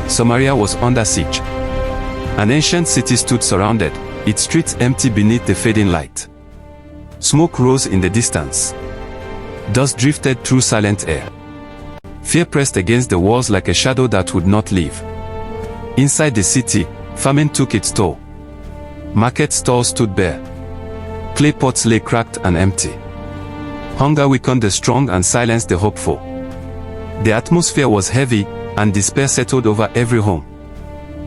Samaria was under siege. An ancient city stood surrounded, its streets empty beneath the fading light. Smoke rose in the distance. Dust drifted through silent air. Fear pressed against the walls like a shadow that would not leave. Inside the city, famine took its toll. Market stalls stood bare. Clay pots lay cracked and empty. Hunger weakened the strong and silenced the hopeful. The atmosphere was heavy, and despair settled over every home.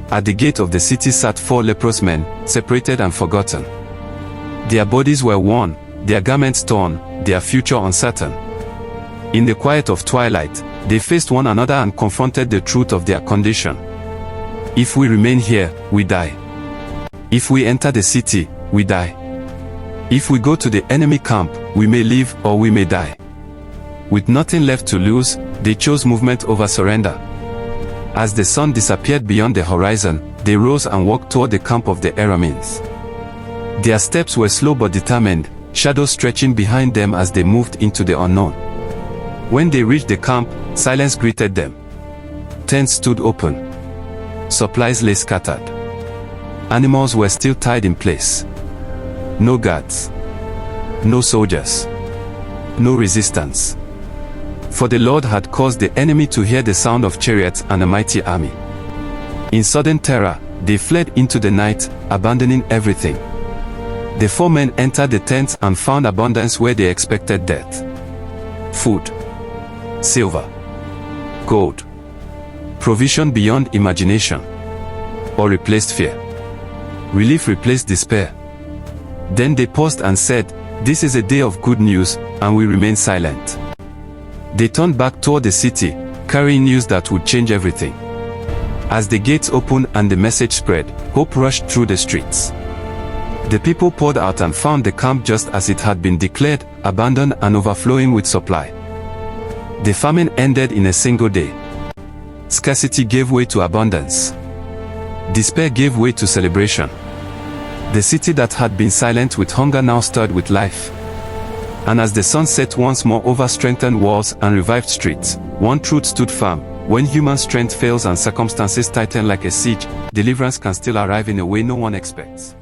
At the gate of the city sat 4 leprous men, separated and forgotten. Their bodies were worn, their garments torn, their future uncertain. In the quiet of twilight, they faced one another and confronted the truth of their condition. If we remain here, we die. If we enter the city, we die. If we go to the enemy camp, we may live or we may die. With nothing left to lose, they chose movement over surrender. As the sun disappeared beyond the horizon, they rose and walked toward the camp of the Arameans. Their steps were slow but determined, shadows stretching behind them as they moved into the unknown. When they reached the camp, silence greeted them. Tents stood open. Supplies lay scattered. Animals were still tied in place. No guards. No soldiers. No resistance. For the Lord had caused the enemy to hear the sound of chariots and a mighty army. In sudden terror, they fled into the night, abandoning everything. The 4 men entered the tents and found abundance where they expected death. Food, silver, gold, provision beyond imagination. Or replaced fear. Relief replaced despair. Then they paused and said, "This is a day of good news," and we remain silent. They turned back toward the city, carrying news that would change everything. As the gates opened and the message spread, hope rushed through the streets. The people poured out and found the camp just as it had been declared, abandoned and overflowing with supply. The famine ended in a single day. Scarcity gave way to abundance. Despair gave way to celebration. The city that had been silent with hunger now stirred with life. And as the sun set once more over strengthened walls and revived streets, one truth stood firm: when human strength fails and circumstances tighten like a siege, deliverance can still arrive in a way no one expects.